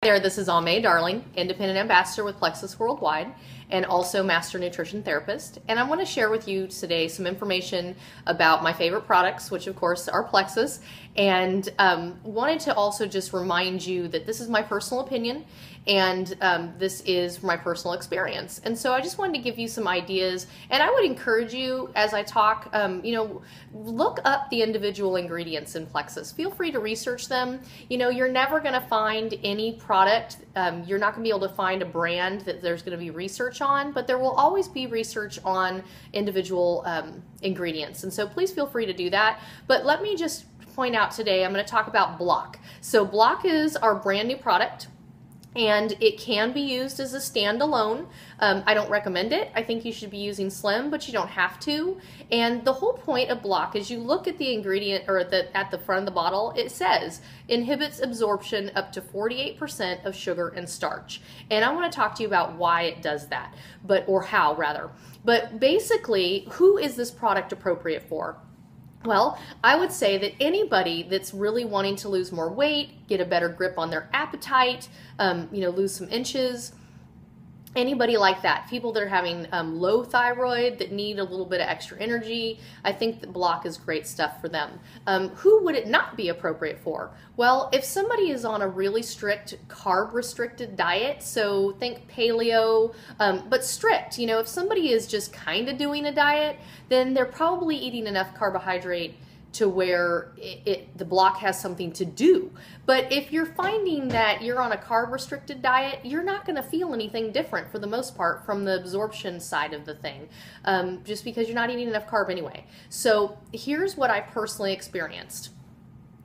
There, this is Aimée Darling, Independent Ambassador with Plexus Worldwide, and also Master Nutrition Therapist. And I want to share with you today some information about my favorite products, which of course are Plexus, and wanted to also just remind you that this is my personal opinion, and this is my personal experience. And so I just wanted to give you some ideas, and I would encourage you as I talk, look up the individual ingredients in Plexus. Feel free to research them. You're never going to find any product, you're not going to be able to find a brand that there's going to be research on, but there will always be research on individual ingredients. And so please feel free to do that. But let me just point out today, I'm going to talk about Block. So Block is our brand new product, and it can be used as a standalone. I don't recommend it. I think you should be using Slim, but you don't have to. And the whole point of Block is you look at the ingredient, or at the front of the bottle, it says inhibits absorption up to 48% of sugar and starch. And I want to talk to you about why it does that, or how rather. But basically, who is this product appropriate for? Well, I would say that anybody that's really wanting to lose more weight, get a better grip on their appetite, lose some inches, anybody like that, people that are having low thyroid that need a little bit of extra energy, I think that Block is great stuff for them. Who would it not be appropriate for? Well, if somebody is on a really strict carb restricted diet, so think paleo, but strict, if somebody is just kind of doing a diet, then they're probably eating enough carbohydrate to where the Block has something to do. But if you're finding that you're on a carb restricted diet, you're not going to feel anything different for the most part from the absorption side of the thing, just because you're not eating enough carb anyway. So here's what I personally experienced.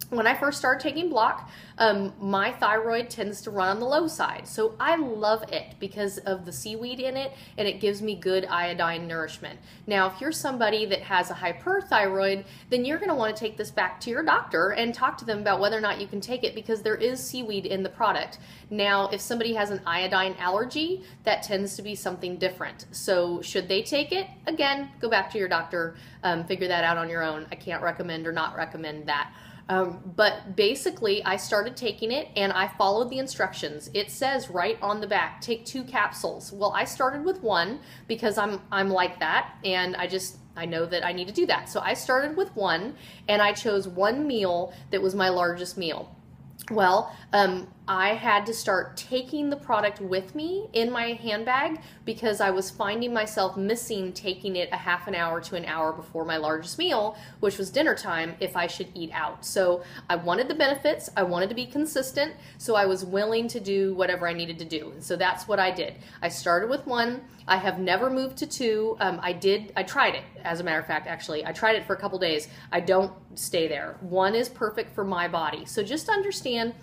When I first started taking Block, my thyroid tends to run on the low side. So I love it because of the seaweed in it, and it gives me good iodine nourishment. Now, if you're somebody that has a hyperthyroid, then you're going to want to take this back to your doctor and talk to them about whether or not you can take it, because there is seaweed in the product. Now, if somebody has an iodine allergy, that tends to be something different. So should they take it? Again, go back to your doctor, figure that out on your own. I can't recommend or not recommend that. But basically, I started taking it and I followed the instructions. It says right on the back, take 2 capsules. Well, I started with 1 because I'm like that, and I know that I need to do that. So I started with 1, and I chose 1 meal that was my largest meal. Well, I had to start taking the product with me in my handbag because I was finding myself missing taking it a half an hour to an hour before my largest meal, which was dinner time, if I should eat out. So I wanted the benefits, I wanted to be consistent, so I was willing to do whatever I needed to do. And so that's what I did. I started with 1. I have never moved to 2. I tried it, as a matter of fact, actually. I tried it for a couple days. I don't stay there. 1 is perfect for my body. So just understand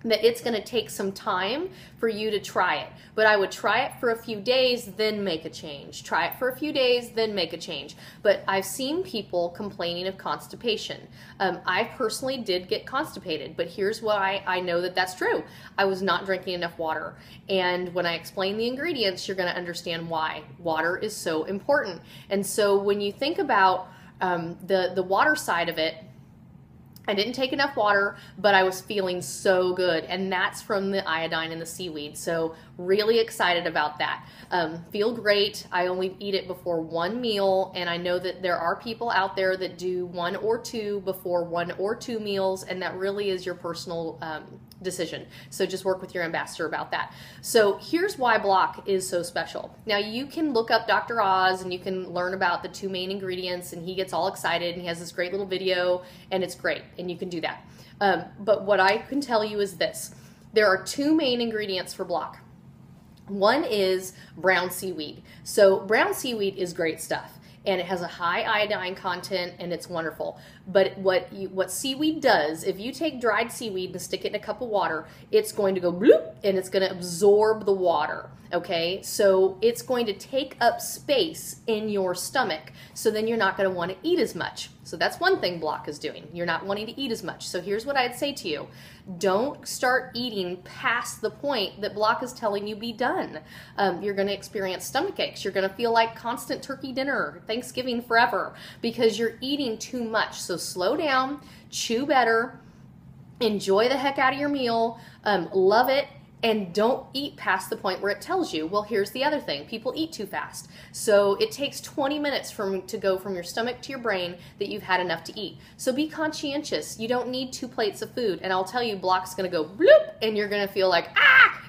that it's going to take some time for you to try it. But I would try it for a few days, then make a change. Try it for a few days, then make a change. But I've seen people complaining of constipation. I personally did get constipated, but here's why I know that that's true. I was not drinking enough water. And when I explain the ingredients, you're going to understand why. Water is so important. And so when you think about the water side of it, I didn't take enough water, but I was feeling so good, and that's from the iodine and the seaweed. So really excited about that. Feel great. I only eat it before 1 meal, and I know that there are people out there that do 1 or 2 before 1 or 2 meals, and that really is your personal decision. So just work with your ambassador about that. So here's why Block is so special. Now you can look up Dr. Oz and you can learn about the 2 main ingredients, and he gets all excited and he has this great little video, and it's great, and you can do that. But what I can tell you is this. There are 2 main ingredients for Block. One is brown seaweed. So brown seaweed is great stuff, and it has a high iodine content, and it's wonderful. But what seaweed does, if you take dried seaweed and stick it in a cup of water, it's going to go bloop, and it's going to absorb the water. Okay, so it's going to take up space in your stomach, so then you're not going to want to eat as much. So that's one thing Block is doing. You're not wanting to eat as much. So here's what I'd say to you. Don't start eating past the point that Block is telling you be done. You're going to experience stomach aches. You're going to feel like constant turkey dinner, Thanksgiving forever, because you're eating too much. So slow down, chew better, enjoy the heck out of your meal, love it, And don't eat past the point where it tells you. Well, here's the other thing. People eat too fast. So it takes 20 minutes to go from your stomach to your brain that you've had enough to eat. So be conscientious. You don't need 2 plates of food. And I'll tell you, block's going to go bloop, and you're going to feel like,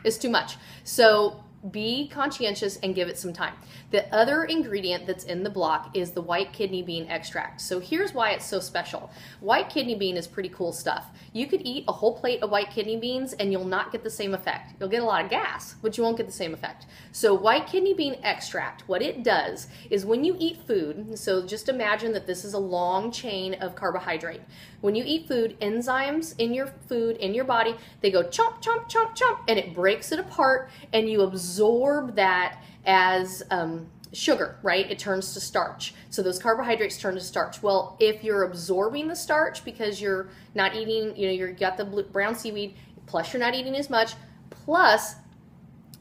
it's too much. So be conscientious and give it some time. The other ingredient that's in the block is the white kidney bean extract. So here's why it's so special. White kidney bean is pretty cool stuff. You could eat a whole plate of white kidney beans and you'll not get the same effect. You'll get a lot of gas, but you won't get the same effect. So white kidney bean extract, what it does is when you eat food, so just imagine that this is a long chain of carbohydrate. When you eat food, enzymes in your food, in your body, they go chomp, chomp, chomp, chomp, and it breaks it apart, and you absorb that as sugar, right? It turns to starch. So those carbohydrates turn to starch. Well, if you're absorbing the starch because you're not eating, you've got the brown seaweed, plus you're not eating as much, plus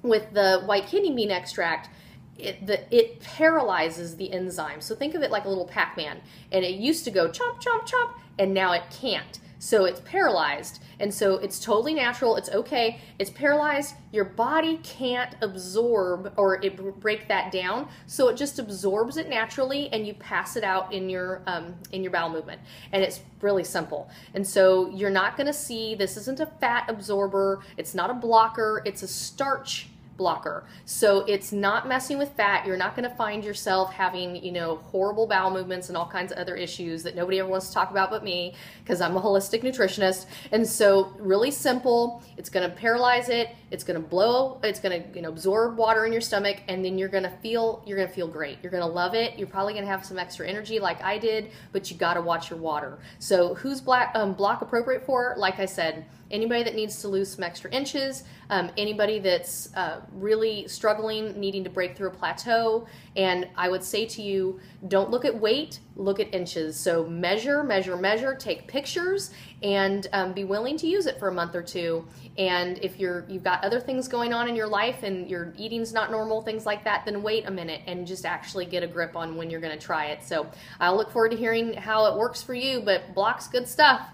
with the white kidney bean extract, it paralyzes the enzyme. So think of it like a little Pac-Man, and it used to go chomp, chomp, chomp, and now it can't. So it's paralyzed, and so it's totally natural. It's okay. It's paralyzed. Your body can't absorb or break that down, so it just absorbs it naturally, and you pass it out in your bowel movement. And it's really simple. And so you're not going to see, this isn't a fat absorber. It's not a blocker. It's a starch blocker. So it's not messing with fat. You're not going to find yourself having, horrible bowel movements and all kinds of other issues that nobody ever wants to talk about but me, because I'm a holistic nutritionist. And so really simple. It's going to paralyze it. It's going to blow. It's going to, absorb water in your stomach, and then you're going to feel great. You're going to love it. You're probably going to have some extra energy like I did, but you got to watch your water. So who's block appropriate for? Like I said, anybody that needs to lose some extra inches, anybody that's really struggling, needing to break through a plateau. And I would say to you, don't look at weight, look at inches. So measure, measure, measure, take pictures, and be willing to use it for a month or two. And if you've got other things going on in your life and your eating's not normal, things like that, then wait a minute and just actually get a grip on when you're going to try it. So I'll look forward to hearing how it works for you, but block's good stuff.